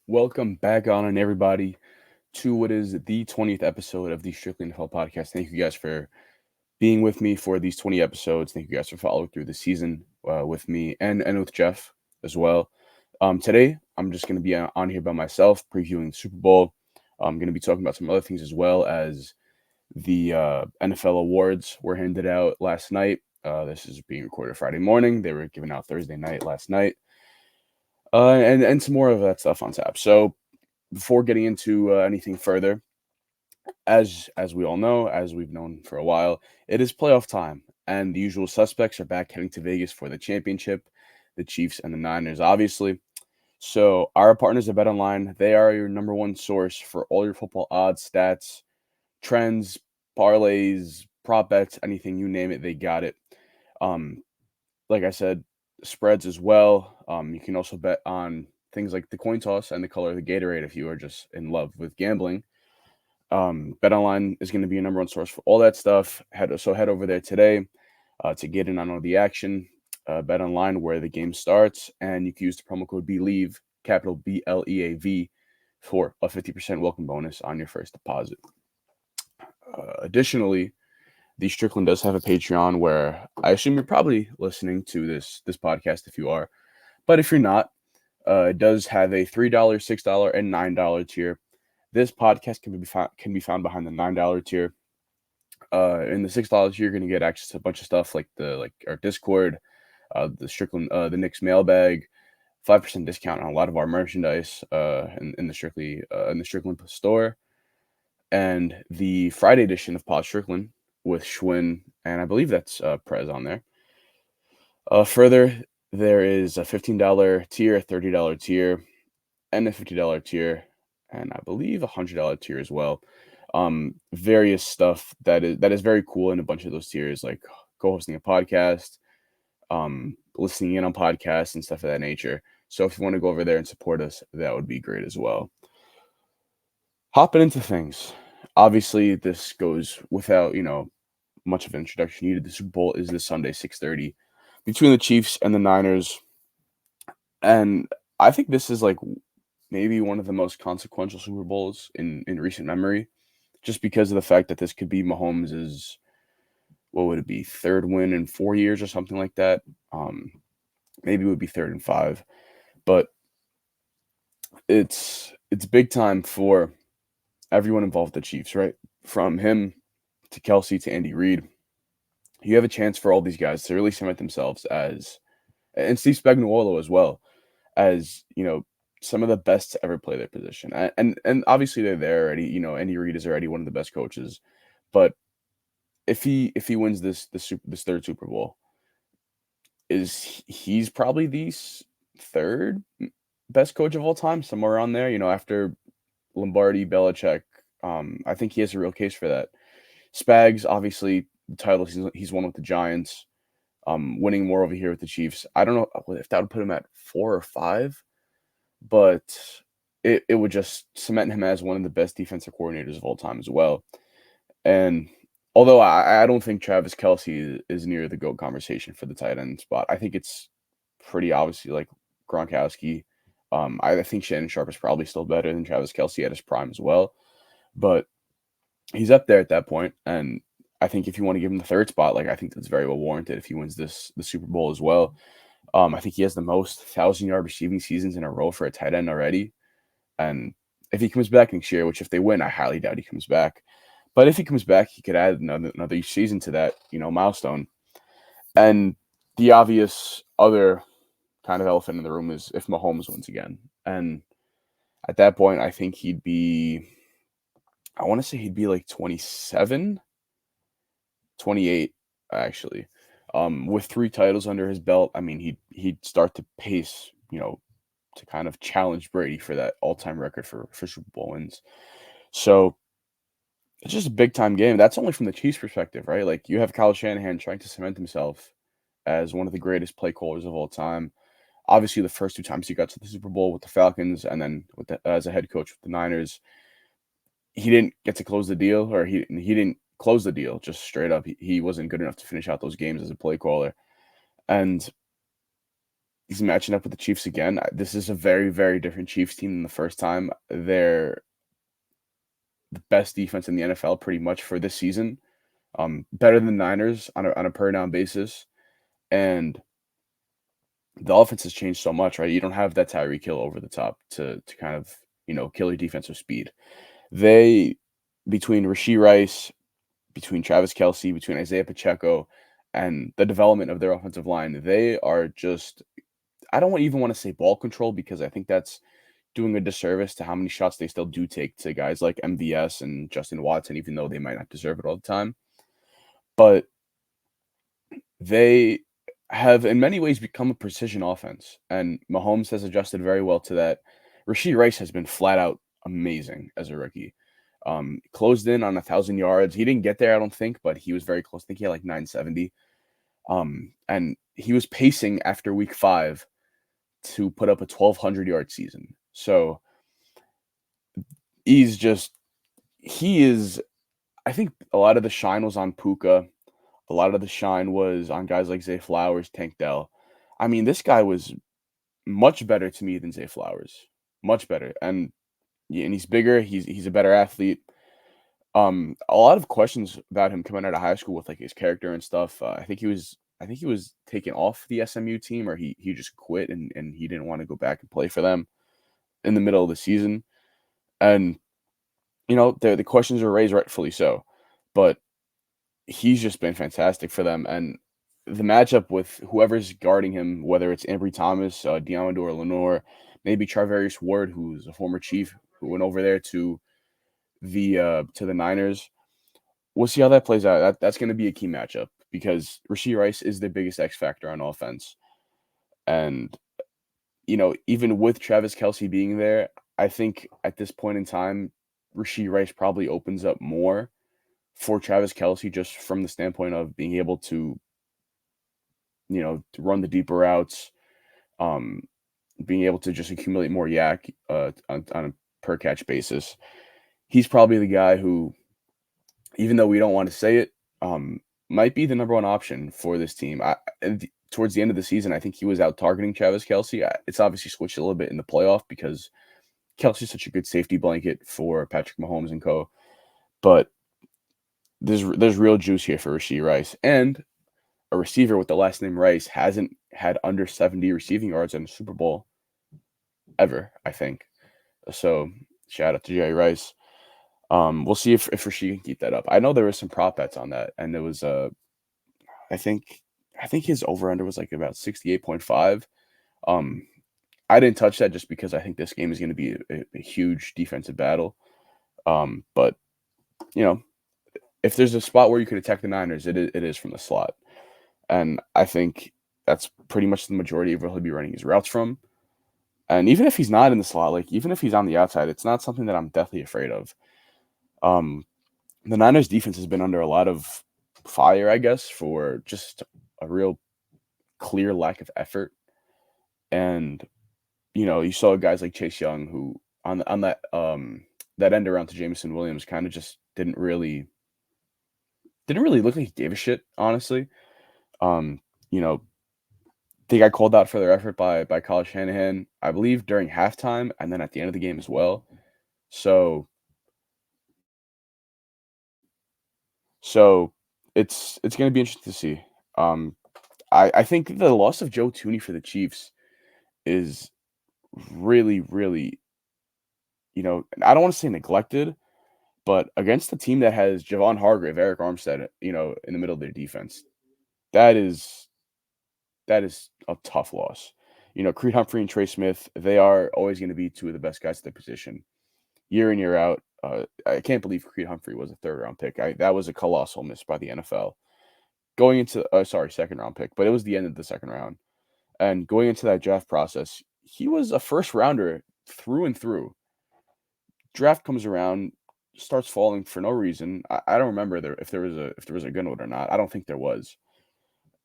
Welcome back on everybody to what is the 20th episode of the StricklyNFL podcast. Thank you guys for being with me for these 20 episodes. Thank you guys for following through the season with me and with Jeff as well. Today, I'm just going to be on here by myself previewing the Super Bowl. I'm going to be talking about some other things as well as the NFL awards were handed out last night. This is being recorded Friday morning. They were given out Thursday night last night. And some more of that stuff on tap. So before getting into anything further, as we all know, as we've known for a while, it is playoff time, and the usual suspects are back heading to Vegas for the championship, the Chiefs and the Niners, obviously. So our partners at BetOnline, they are your number one source for all your football odds, stats, trends, parlays, prop bets, anything you name it, they got it. Um, like I said, spreads as well. You can also bet on things like the coin toss and the color of the Gatorade if you are just in love with gambling. BetOnline is going to be a number one source for all that stuff. Head over there today to get in on all the action. BetOnline, where the game starts, and you can use the promo code BLEAV, capital BLEAV, for a 50% welcome bonus on your first deposit. Additionally, the Strickland does have a Patreon where I assume you're probably listening to this podcast if you are, but if you're not, it does have a $3, $6, and $9 tier. This podcast can be found behind the $9 tier. In the $6 tier, you're gonna get access to a bunch of stuff like our Discord, the Strickland, the Knicks mailbag, 5% discount on a lot of our merchandise in the Strickland store, and the Friday edition of Pod Strickland with Schwinn, and I believe that's Prez on there. Further, there is a $15 tier, a $30 tier, and a $50 tier, and I believe a $100 tier as well. Various stuff that is very cool in a bunch of those tiers, like co-hosting a podcast, listening in on podcasts and stuff of that nature. So if you want to go over there and support us, that would be great as well. Hopping into things. Obviously, this goes without, much of an introduction needed. The Super Bowl is this Sunday, 6:30, between the Chiefs and the Niners. And I think this is like maybe one of the most consequential Super Bowls in recent memory, just because of the fact that this could be Mahomes' what would it be, third win in 4 years or something like that. Maybe it would be third and five, but it's big time for everyone involved with the Chiefs, right? From him to Kelsey to Andy Reid. You have a chance for all these guys to really cement themselves as, and Steve Spagnuolo as well, as some of the best to ever play their position. And obviously they're there already. Andy Reid is already one of the best coaches, but if he wins this third Super Bowl, he's probably the third best coach of all time, somewhere around there. After Lombardi, Belichick. I think he has a real case for that. Spags, obviously, the titles he's won with the Giants. Winning more over here with the Chiefs. I don't know if that would put him at 4 or 5, but it would just cement him as one of the best defensive coordinators of all time as well. And although I don't think Travis Kelsey is near the GOAT conversation for the tight end spot, I think it's pretty obviously like Gronkowski. I think Shannon Sharp is probably still better than Travis Kelsey at his prime as well, but he's up there at that point, and I think if you want to give him the third spot, like I think that's very well warranted if he wins the Super Bowl as well. I think he has the most 1,000-yard receiving seasons in a row for a tight end already, and if he comes back next year, which if they win, I highly doubt he comes back, but if he comes back, he could add another season to that milestone. And the obvious other kind of elephant in the room is if Mahomes wins again, and at that point, I think I want to say he'd be like 27, 28, actually. With 3 titles under his belt, I mean, he'd start to pace, to kind of challenge Brady for that all-time record for Super Bowl wins. So it's just a big-time game. That's only from the Chiefs' perspective, right? Like, you have Kyle Shanahan trying to cement himself as one of the greatest play callers of all time. Obviously, the first 2 times he got to the Super Bowl with the Falcons, and then as a head coach with the Niners, he didn't get to close the deal, or he didn't close the deal, just straight up. He wasn't good enough to finish out those games as a play caller. And he's matching up with the Chiefs again. This is a very, very different Chiefs team than the first time. They're the best defense in the NFL pretty much for this season. Better than the Niners on a per down basis. And the offense has changed so much, right? You don't have that Tyreek Hill over the top to kind of, kill your defensive speed. They between Rashee Rice, between Travis Kelce, between Isaiah Pacheco, and the development of their offensive line, they are just I don't even want to say ball control because I think that's doing a disservice to how many shots they still do take to guys like MVS and Justin Watson, even though they might not deserve it all the time. But they have in many ways become a precision offense, and Mahomes has adjusted very well to that. Rashee Rice has been flat out amazing as a rookie. Closed in on 1,000 yards. He didn't get there, I don't think, but he was very close. I think he had like 970. And he was pacing after week 5 to put up a 1,200-yard season. So he's just he is. I think a lot of the shine was on Puka. A lot of the shine was on guys like Zay Flowers, Tank Dell. I mean, this guy was much better to me than Zay Flowers, much better, and yeah, and he's bigger. He's a better athlete. A lot of questions about him coming out of high school with like his character and stuff. I think he was taken off the SMU team, or he just quit and he didn't want to go back and play for them in the middle of the season. And the questions are raised rightfully so, but he's just been fantastic for them. And the matchup with whoever's guarding him, whether it's Ambry Thomas, Diamador Lenore, maybe Charvarius Ward, who's a former Chief who went over there to the Niners. We'll see how that plays out. That's going to be a key matchup because Rashee Rice is the biggest X factor on offense, and even with Travis Kelce being there, I think at this point in time, Rashee Rice probably opens up more for Travis Kelce just from the standpoint of being able to to run the deeper routes, um, being able to just accumulate more yak on a per catch basis. He's probably the guy who, even though we don't want to say it, might be the number one option for this team. Towards the end of the season, I think he was out targeting Travis Kelce. It's obviously switched a little bit in the playoff because Kelsey's such a good safety blanket for Patrick Mahomes and co. But there's real juice here for Rashee Rice, and a receiver with the last name Rice hasn't had under 70 receiving yards in a Super Bowl ever, I think. So shout out to Jerry Rice. We'll see if Rashee can keep that up. I know there was some prop bets on that, and there was I think his over under was like about 68.5. Um, I didn't touch that just because I think this game is going to be a huge defensive battle. But you know, if there's a spot where you could attack the Niners, it is from the slot, and I think that's pretty much the majority of where he'll be running his routes from. And even if he's not in the slot, like even if he's on the outside, it's not something that I'm deathly afraid of. Um, the Niners defense has been under a lot of fire, I guess, for just a real clear lack of effort. And you saw guys like Chase Young who on that end around to Jameson Williams kind of just didn't really look like he gave a shit, honestly. Um, you know, they got called out for their effort by Kyle Shanahan, I believe during halftime and then at the end of the game as well. So so it's gonna be interesting to see. Um, I think the loss of Joe Tooney for the Chiefs is really, really, I don't want to say neglected, but against the team that has Javon Hargrave, Eric Armstead, in the middle of their defense, that is that is a tough loss. Creed Humphrey and Trey Smith, they are always going to be two of the best guys at their position, year in year out. I can't believe Creed Humphrey was a third round pick. That was a colossal miss by the NFL. Going into, sorry, second round pick, but it was the end of the second round. And going into that draft process, he was a first rounder through and through. Draft comes around, starts falling for no reason. I don't remember if there was a good one or not. I don't think there was.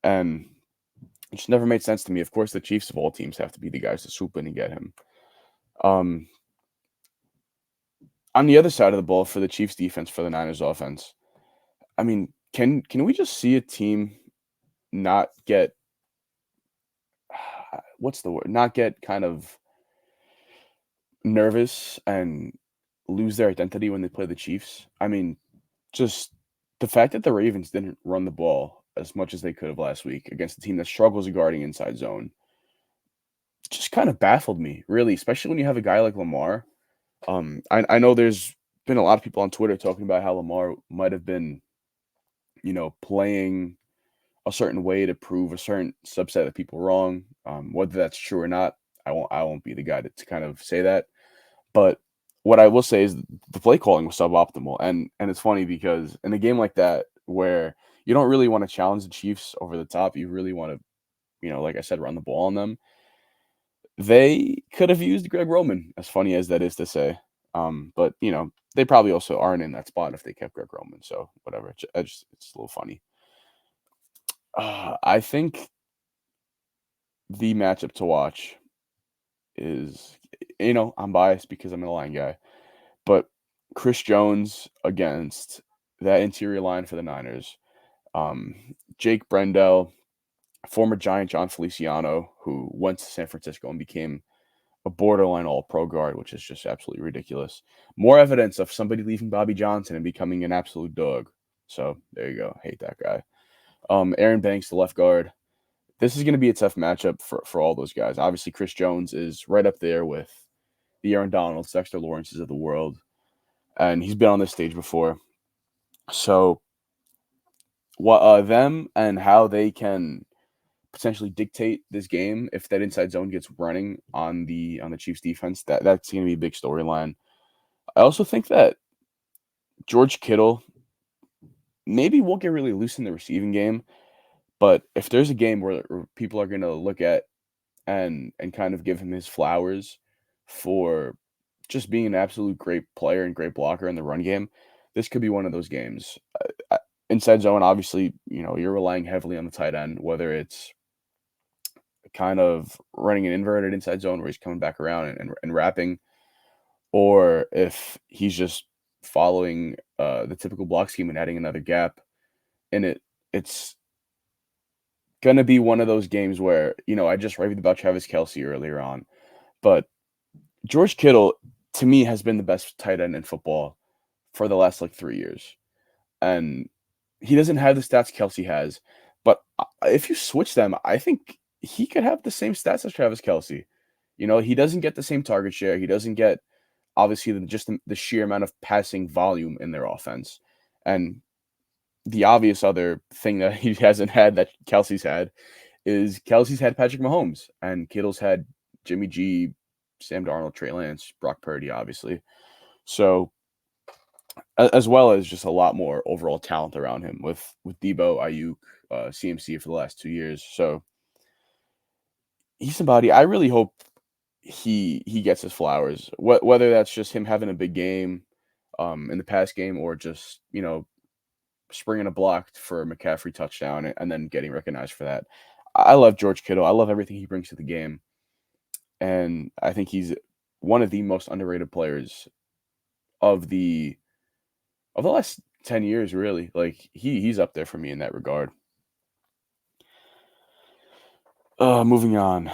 And it just never made sense to me. Of course, the Chiefs of all teams have to be the guys to swoop in and get him. Um, on the other side of the ball for the Chiefs defense, for the Niners offense, I mean, can we just see a team not get what's the word? Not get kind of nervous and lose their identity when they play the Chiefs. I mean, just the fact that the Ravens didn't run the ball as much as they could have last week against a team that struggles guarding inside zone just kind of baffled me, really, especially when you have a guy like Lamar. I know there's been a lot of people on Twitter talking about how Lamar might have been, playing a certain way to prove a certain subset of people wrong. Whether that's true or not, I won't be the guy to kind of say that. But what I will say is the play calling was suboptimal, and it's funny because in a game like that where you don't really want to challenge the Chiefs over the top, you really want to, like I said, run the ball on them. They could have used Greg Roman, as funny as that is to say. But they probably also aren't in that spot if they kept Greg Roman. So whatever, it's a little funny. I think the matchup to watch is, I'm biased because I'm an Lion guy, but Chris Jones against that interior line for the Niners. Jake Brendel, former Giant John Feliciano, who went to San Francisco and became a borderline all-pro guard, which is just absolutely ridiculous. More evidence of somebody leaving Bobby Johnson and becoming an absolute dog. So there you go. Hate that guy. Aaron Banks, the left guard. This is going to be a tough matchup for all those guys. Obviously, Chris Jones is right up there with the Aaron Donalds, Dexter Lawrences of the world, and he's been on this stage before. So, what them and how they can potentially dictate this game if that inside zone gets running on the Chiefs defense, that's going to be a big storyline. I also think that George Kittle maybe won't get really loose in the receiving game, but if there's a game where people are going to look at and kind of give him his flowers for just being an absolute great player and great blocker in the run game, this could be one of those games. Inside zone, obviously, you're relying heavily on the tight end, whether it's kind of running an inverted inside zone where he's coming back around and wrapping, or if he's just following the typical block scheme and adding another gap in it. It's going to be one of those games where, I just raved about Travis Kelce earlier on, but George Kittle, to me, has been the best tight end in football for the last, 3 years. And he doesn't have the stats Kelce has, but if you switch them, I think he could have the same stats as Travis Kelce. He doesn't get the same target share. He doesn't get, obviously, just the sheer amount of passing volume in their offense. And the obvious other thing that he hasn't had that Kelce's had is Kelce's had Patrick Mahomes, and Kittle's had Jimmy G, Sam Darnold, Trey Lance, Brock Purdy, obviously. So, as well as just a lot more overall talent around him with Debo, Ayuk, CMC for the last 2 years. So he's somebody I really hope he gets his flowers. Whether that's just him having a big game in the past game, or just springing a block for a McCaffrey touchdown and then getting recognized for that. I love George Kittle. I love everything he brings to the game, and I think he's one of the most underrated players of the last 10 years, really. Like he's up there for me in that regard. Moving on.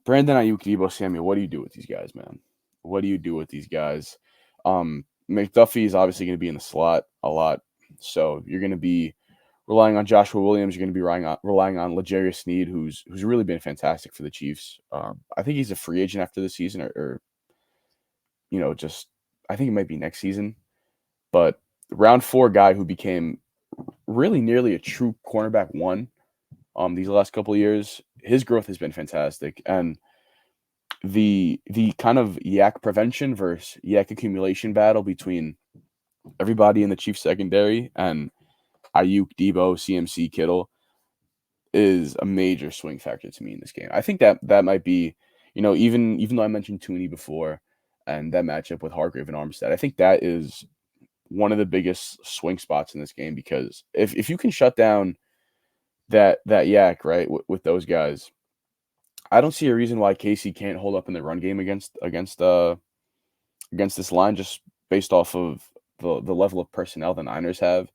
Brandon Ayuk, Debo Samuel. What do you do with these guys, man? What do you do with these guys? McDuffie is obviously going to be in the slot a lot, so you're going to be relying on Joshua Williams. You're going to be relying on L'Jarius Sneed, who's really been fantastic for the Chiefs. I think he's a free agent after the season, or just I think it might be next season. But round 4 guy who became really nearly a true cornerback one these last couple of years. His growth has been fantastic, and the kind of yak prevention versus yak accumulation battle between everybody in the Chiefs secondary and Ayuk, Debo, CMC, Kittle is a major swing factor to me in this game. I think that might be, even though I mentioned Tooney before and that matchup with Hargrave and Armstead, I think that is one of the biggest swing spots in this game, because if you can shut down that yak, right, with those guys, I don't see a reason why Casey can't hold up in the run game against this line, just based off of the level of personnel the Niners have.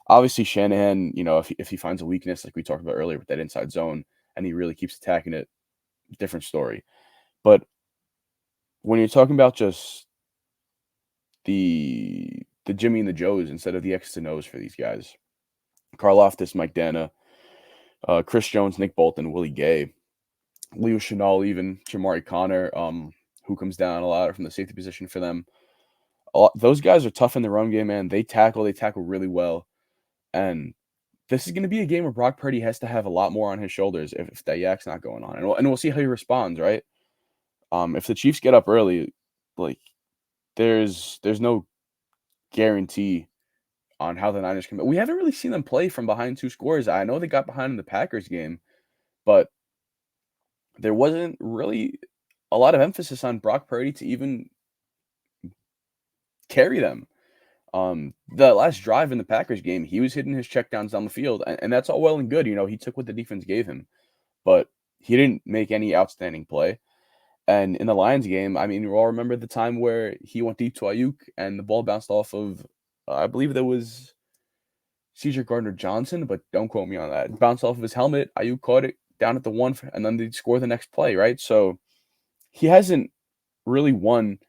Obviously, Shanahan, if he finds a weakness like we talked about earlier with that inside zone, and he really keeps attacking it, different story. But when you're talking about just the Jimmy and the Joes instead of the X's and O's for these guys, Karlaftis, Mike Dana, Chris Jones, Nick Bolton, Willie Gay, Leo Chenal, even Jamari Connor, who comes down a lot from the safety position for them. Those guys are tough in the run game, man. They tackle really well. And this is going to be a game where Brock Purdy has to have a lot more on his shoulders if that yak's not going on. And we'll see how he responds, right? If the Chiefs get up early, like there's no guarantee on how the Niners can. We haven't really seen them play from behind two scores. I know they got behind in the Packers game, but there wasn't really a lot of emphasis on Brock Purdy to even carry them. The last drive in the Packers game, he was hitting his checkdowns down the field, and that's all well and good. He took what the defense gave him, but he didn't make any outstanding play. And in the Lions game, I mean, you all remember the time where he went deep to Ayuk and the ball bounced off of, I believe that was Cedric Gardner-Johnson, but don't quote me on that. It bounced off of his helmet. Ayuk caught it down at the one, and then they score the next play, right? So he hasn't really won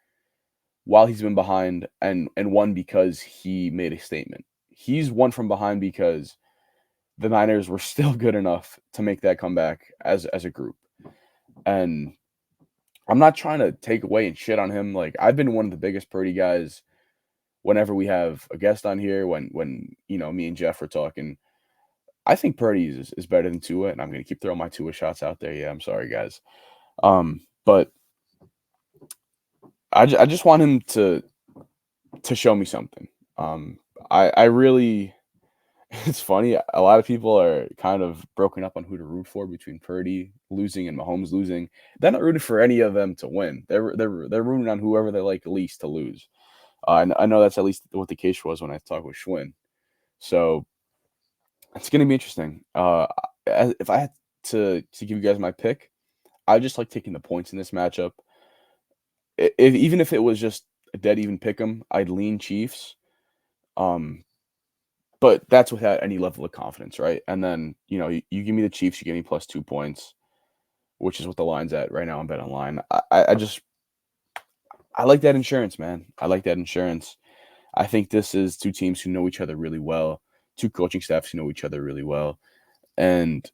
while he's been behind and won because he made a statement. He's won from behind because the Niners were still good enough to make that comeback as a group. And I'm not trying to take away and shit on him. Like, I've been one of the biggest Purdy guys whenever we have a guest on here, when me and Jeff were talking. I think Purdy is better than Tua, and I'm going to keep throwing my Tua shots out there. Yeah, I'm sorry, guys. But I just want him to show me something. I really, it's funny. A lot of people are kind of broken up on who to root for between Purdy losing and Mahomes losing. They're not rooting for any of them to win. They're rooting on whoever they like least to lose. I know that's at least what the case was when I talked with Schwinn. So it's going to be interesting. If I had to give you guys my pick, I just like taking the points in this matchup. Even if it was just a dead even pick 'em, I'd lean Chiefs. But that's without any level of confidence, right? And then, you give me the Chiefs, you give me plus 2 points, which is what the line's at right now on Bet Online. I like that insurance, man. I like that insurance. I think this is two teams who know each other really well, two coaching staffs who know each other really well. And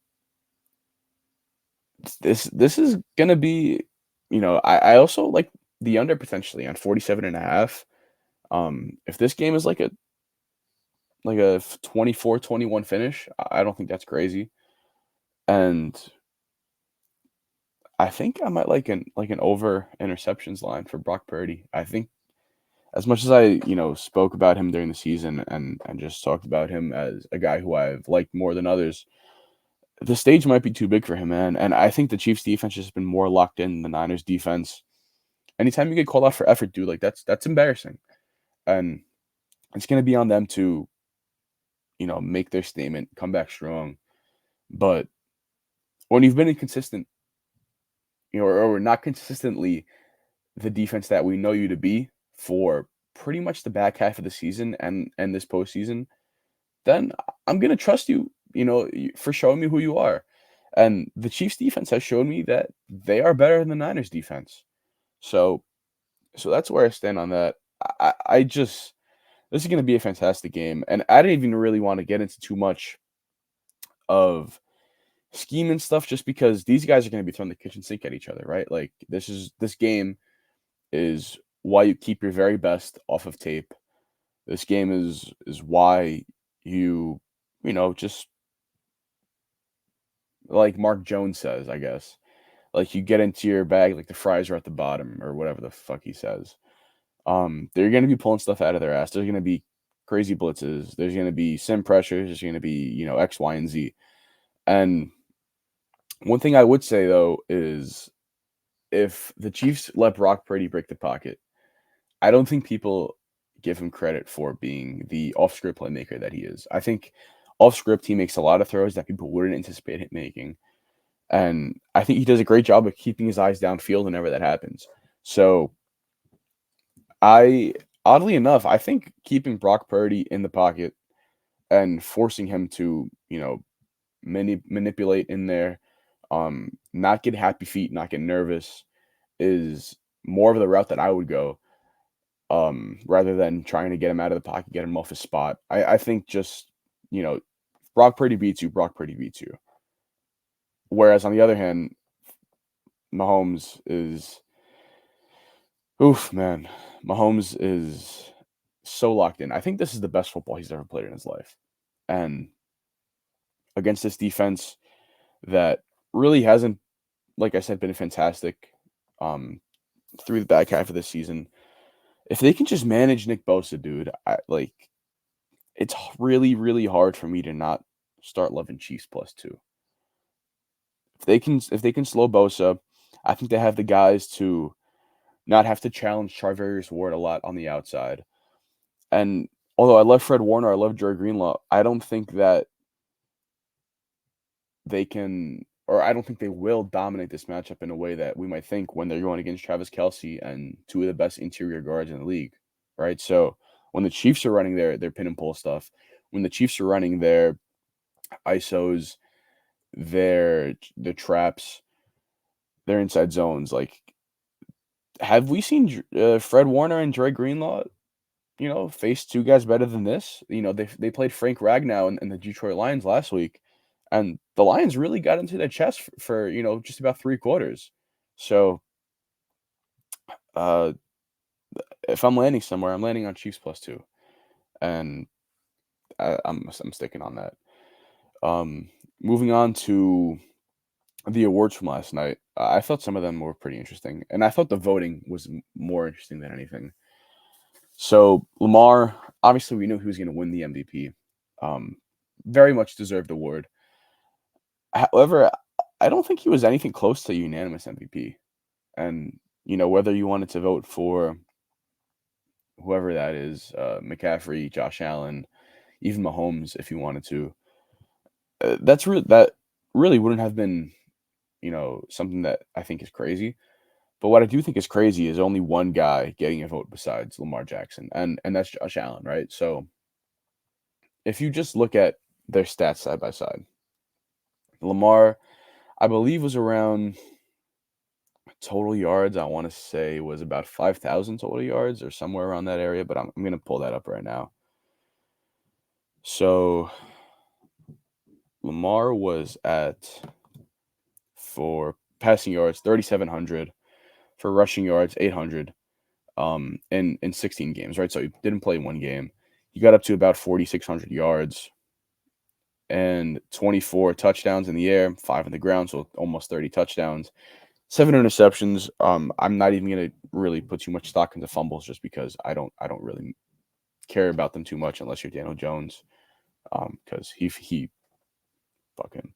this is gonna be, I also like the under potentially on 47.5. If this game is like a 24-21 finish, I don't think that's crazy. And I think I might like an over interceptions line for Brock Purdy. I think as much as I, spoke about him during the season and just talked about him as a guy who I've liked more than others, the stage might be too big for him, man. And I think the Chiefs defense has been more locked in than the Niners defense. Anytime you get called out for effort, dude, like that's embarrassing. And it's gonna be on them to, make their statement, come back strong. But when you've been inconsistent, or not consistently the defense that we know you to be for pretty much the back half of the season and this postseason, then I'm gonna trust you, for showing me who you are. And the Chiefs defense has shown me that they are better than the Niners defense. So that's where I stand on that. I just This is gonna be a fantastic game, and I didn't even really want to get into too much of scheme and stuff just because these guys are gonna be throwing the kitchen sink at each other, right? Like this game is why you keep your very best off of tape. This game is why just like Mark Jones says, I guess. Like you get into your bag like the fries are at the bottom or whatever the fuck he says. They're gonna be pulling stuff out of their ass. There's gonna be crazy blitzes. There's gonna be sim pressures. There's gonna be, X, Y, and Z. And one thing I would say though is if the Chiefs let Brock Purdy break the pocket, I don't think people give him credit for being the off-script playmaker that he is. I think off-script he makes a lot of throws that people wouldn't anticipate him making, and I think he does a great job of keeping his eyes downfield whenever that happens. So oddly enough, I think keeping Brock Purdy in the pocket and forcing him to, manipulate in there, Not get happy feet, not get nervous is more of the route that I would go, rather than trying to get him out of the pocket, get him off his spot. I think just, you know, Brock Purdy beats you, Brock Purdy beats you. Whereas on the other hand, Mahomes is, oof, man, Mahomes is so locked in. I think this is the best football he's ever played in his life. And against this defense that really hasn't, like I said, been fantastic um, through the back half of the season. If they can just manage Nick Bosa, dude, it's really, really hard for me to not start loving Chiefs +2. If they can slow Bosa, I think they have the guys to not have to challenge Charvarius Ward a lot on the outside. And although I love Fred Warner, I love Dre Greenlaw, I don't think that they can, or I don't think they will dominate this matchup in a way that we might think when they're going against Travis Kelce and two of the best interior guards in the league, right? So when the Chiefs are running their pin and pull stuff, when the Chiefs are running their ISOs, their traps, their inside zones, like, have we seen Fred Warner and Dre Greenlaw, face two guys better than this? They played Frank Ragnow in the Detroit Lions last week, and the Lions really got into their chest for just about 3 quarters. So, uh, if I'm landing somewhere, I'm landing on Chiefs +2, and I'm sticking on that. Moving on to the awards from last night, I thought some of them were pretty interesting, and I thought the voting was more interesting than anything. So Lamar, obviously, we knew he was going to win the MVP. Um, Very much deserved award. However, I don't think he was anything close to unanimous MVP. And whether you wanted to vote for whoever that is, McCaffrey, Josh Allen, even Mahomes, if you wanted to, that really wouldn't have been something that I think is crazy. But what I do think is crazy is only one guy getting a vote besides Lamar Jackson, and that's Josh Allen, right? So if you just look at their stats side by side, Lamar, I believe, was around total yards. I want to say was about 5,000 total yards or somewhere around that area, but I'm going to pull that up right now. So Lamar was at, for passing yards, 3,700, for rushing yards, 800, in 16 games, right? So he didn't play one game. He got up to about 4,600 yards and 24 touchdowns in the air, 5 on the ground, so almost 30 touchdowns, 7 interceptions. I'm not even gonna really put too much stock into fumbles just because I don't really care about them too much unless you're Daniel Jones, because he fucking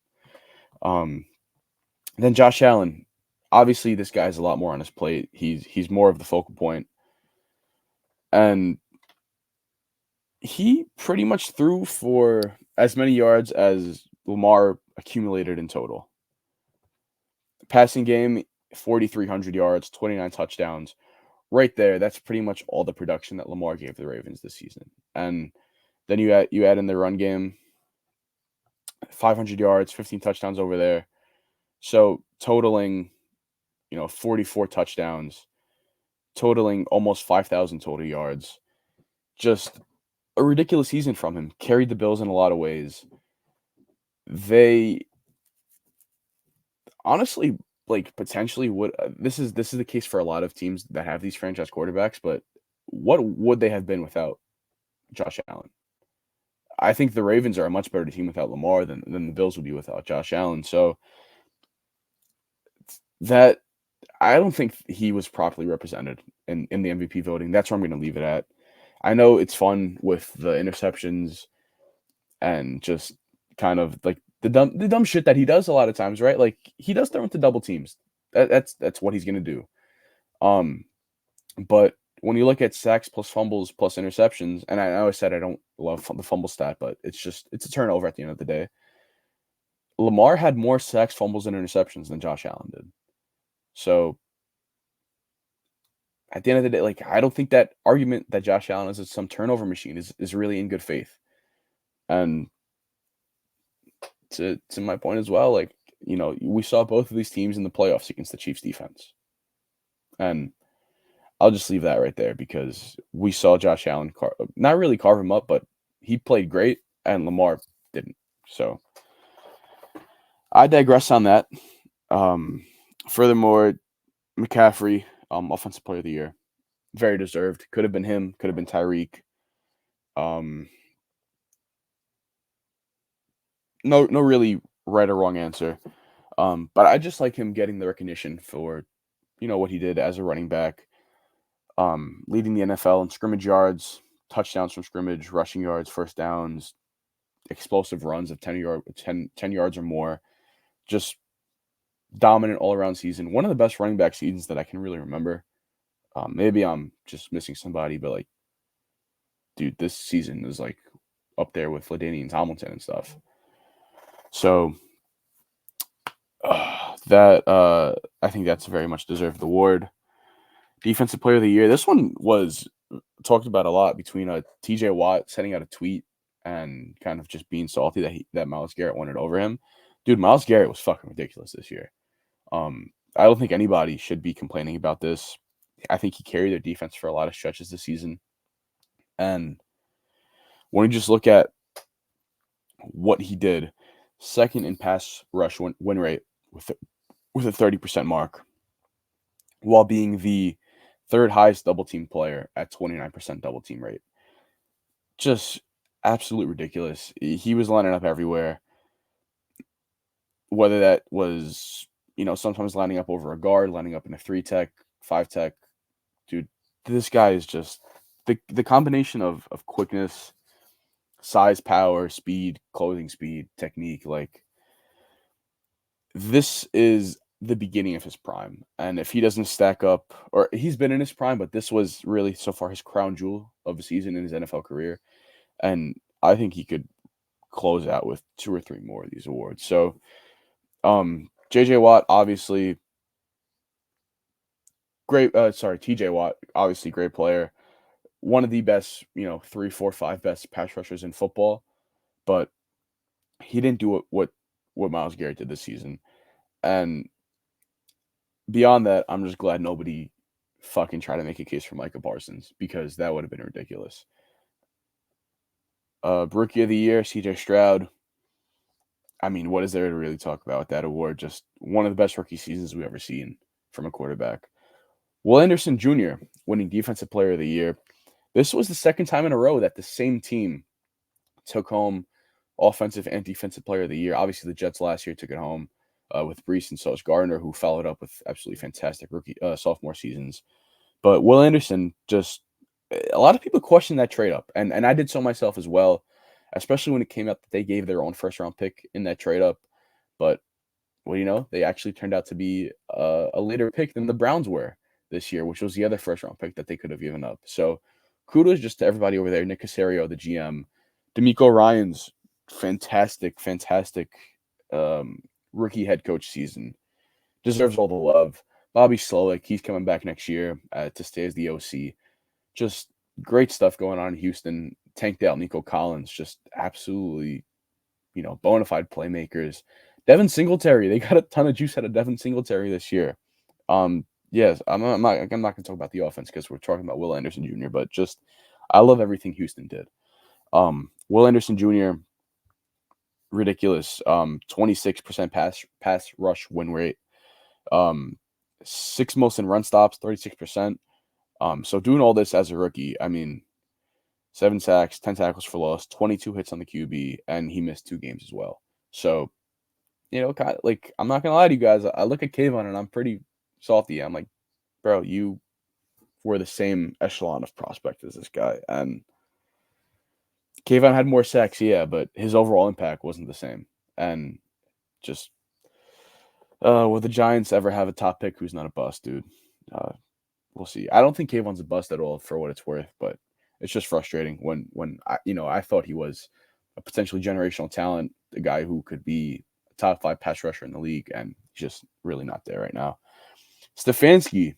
then Josh Allen. Obviously, this guy has a lot more on his plate. He's more of the focal point, and he pretty much threw for as many yards as Lamar accumulated in total. Passing game, 4,300 yards, 29 touchdowns. Right there, that's pretty much all the production that Lamar gave the Ravens this season. And then you add in the run game, 500 yards, 15 touchdowns over there. So totaling, 44 touchdowns, totaling almost 5,000 total yards. Just a ridiculous season from him. Carried the Bills in a lot of ways. They honestly, like, potentially would, this is the case for a lot of teams that have these franchise quarterbacks, but what would they have been without Josh Allen? I think the Ravens are a much better team without Lamar than the Bills would be without Josh Allen. So that, I don't think he was properly represented in the MVP voting. That's where I'm going to leave it at. I know it's fun with the interceptions and just kind of like the dumb shit that he does a lot of times, right? Like, he does throw into double teams. That's what he's going to do. But when you look at sacks plus fumbles plus interceptions, and I always said I don't love the fumble stat, but it's a turnover at the end of the day. Lamar had more sacks, fumbles, and interceptions than Josh Allen did. So at the end of the day, like, I don't think that argument that Josh Allen is some turnover machine is really in good faith. And to my point as well, like, we saw both of these teams in the playoffs against the Chiefs defense. And I'll just leave that right there because we saw Josh Allen not really carve him up, but he played great and Lamar didn't. So I digress on that. Furthermore, McCaffrey, offensive player of the year, very deserved. Could have been him, could have been Tyreek. Um, no really right or wrong answer. But I just like him getting the recognition for, what he did as a running back, leading the NFL in scrimmage yards, touchdowns from scrimmage, rushing yards, first downs, explosive runs of 10 yards or more. Just dominant all around season. One of the best running back seasons that I can really remember. Maybe I'm just missing somebody, but like, dude, this season is like up there with LaDainian Tomlinson and stuff. So I think that's a very much deserved award. Defensive player of the year. This one was talked about a lot between TJ Watt sending out a tweet and kind of just being salty that Myles Garrett won it over him. Dude, Myles Garrett was fucking ridiculous this year. I don't think anybody should be complaining about this. I think he carried their defense for a lot of stretches this season. And when you just look at what he did, second in pass rush win rate with a 30% mark, while being the third highest double team player at 29% double team rate. Just absolutely ridiculous. He was lining up everywhere. Whether that was, sometimes lining up over a guard, lining up in a 3-tech, 5-tech. Dude, this guy is just the combination of quickness, size, power, speed, clothing speed, technique. Like, this is the beginning of his prime. And if he doesn't stack up, or he's been in his prime, but this was really so far his crown jewel of a season in his NFL career. And I think he could close out with 2 or 3 more of these awards. So, JJ Watt, obviously great. TJ Watt, obviously great player. One of the best, 3, 4, 5 best pass rushers in football. But he didn't do what Myles Garrett did this season. And beyond that, I'm just glad nobody fucking tried to make a case for Micah Parsons because that would have been ridiculous. Rookie of the Year, CJ Stroud. I mean, what is there to really talk about with that award? Just one of the best rookie seasons we've ever seen from a quarterback. Will Anderson Jr. winning Defensive Player of the Year. This was the second time in a row that the same team took home Offensive and Defensive Player of the Year. Obviously, the Jets last year took it home with Brees and Sauce Gardner, who followed up with absolutely fantastic sophomore seasons. But Will Anderson, just a lot of people question that trade up, and I did so myself as well, especially when it came out that they gave their own first round pick in that trade up. But they actually turned out to be a later pick than the Browns were this year, which was the other first round pick that they could have given up. So kudos just to everybody over there. Nick Caserio, the GM, D'Amico Ryans, fantastic rookie head coach season, deserves all the love. Bobby Slowick, he's coming back next year to stay as the OC. Just great stuff going on in Houston. Tank Dell, Nico Collins, just absolutely, bona fide playmakers. Devin Singletary, they got a ton of juice out of Devin Singletary this year. Yes, I'm not going to talk about the offense because we're talking about Will Anderson Jr., but just I love everything Houston did. Will Anderson Jr., ridiculous. 26% pass rush win rate. 6th most in run stops, 36%. So doing all this as a rookie, I mean, 7 sacks, 10 tackles for loss, 22 hits on the QB, and he missed 2 games as well. So, kind of like, I'm not gonna lie to you guys. I look at Kayvon and I'm pretty salty. I'm like, bro, you were the same echelon of prospect as this guy, and Kayvon had more sacks, yeah, but his overall impact wasn't the same. And just, will the Giants ever have a top pick who's not a bust, dude? We'll see. I don't think Kayvon's a bust at all for what it's worth, but it's just frustrating when I thought he was a potentially generational talent, a guy who could be a top 5 pass rusher in the league, and he's just really not there right now. Stefanski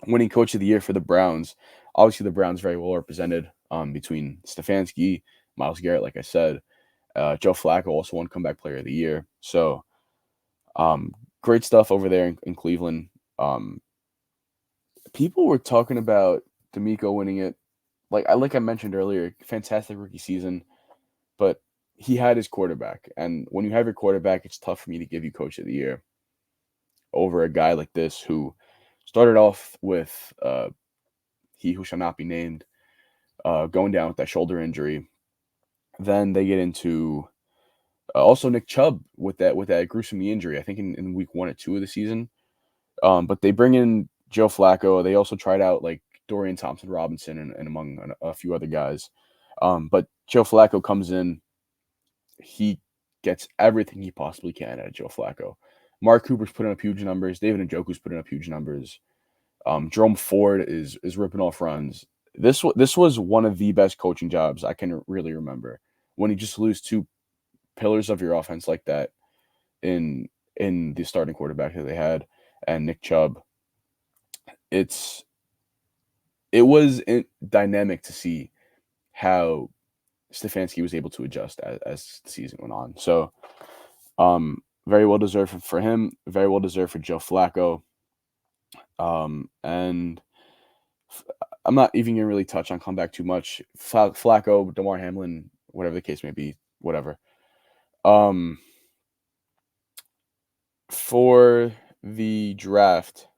winning Coach of the Year for the Browns. Obviously, the Browns very well represented between Stefanski, Myles Garrett, like I said. Joe Flacco also won Comeback Player of the Year. So Um, Great stuff over there in Cleveland. Um, People were talking about D'Amico winning it. Like I mentioned earlier, fantastic rookie season, but he had his quarterback, and when you have your quarterback, it's tough for me to give you Coach of the Year over a guy like this who started off with he who shall not be named, going down with that shoulder injury. Then they get into also Nick Chubb with that gruesome knee injury. I think in week 1 or 2 of the season. But they bring in Joe Flacco. They also tried out like Dorian Thompson Robinson and among a few other guys. But Joe Flacco comes in. He gets everything he possibly can out of Joe Flacco. Mark Cooper's putting up huge numbers. David Njoku's putting up huge numbers. Jerome Ford is ripping off runs. This was one of the best coaching jobs I can really remember. When you just lose two pillars of your offense like that in the starting quarterback that they had and Nick Chubb, it's it was dynamic to see how Stefanski was able to adjust as the season went on. So, very well deserved for him. Very well deserved for Joe Flacco. And I'm not even gonna really touch on comeback too much. Flacco, DeMar Hamlin, whatever the case may be, whatever. Um, for the draft,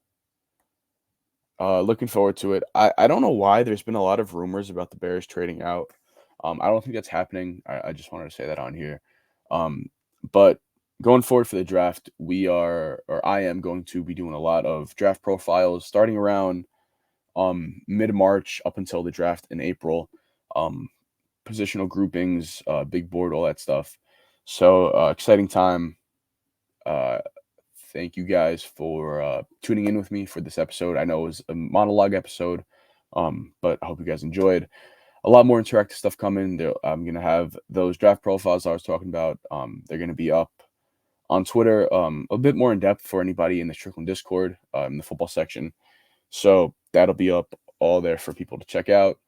looking forward to it. I don't know why there's been a lot of rumors about the Bears trading out. I don't think that's happening. I just wanted to say that on here. Um, but going forward for the draft, I am going to be doing a lot of draft profiles starting around mid March up until the draft in April. Um, Positional groupings, big board, all that stuff. So exciting time. Uh, Thank you guys for tuning in with me for this episode. I know it was a monologue episode, but I hope you guys enjoyed. A lot more interactive stuff coming. I'm gonna have those draft profiles I was talking about. They're gonna be up on Twitter, a bit more in depth for anybody in the Strickland Discord, in the football section. So that'll be up all there for people to check out.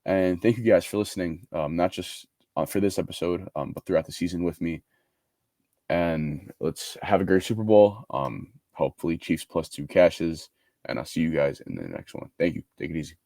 And thank you guys for listening, not just for this episode, but throughout the season with me. And let's have a great Super Bowl. Hopefully Chiefs +2 cashes, and I'll see you guys in the next one. Thank you. Take it easy.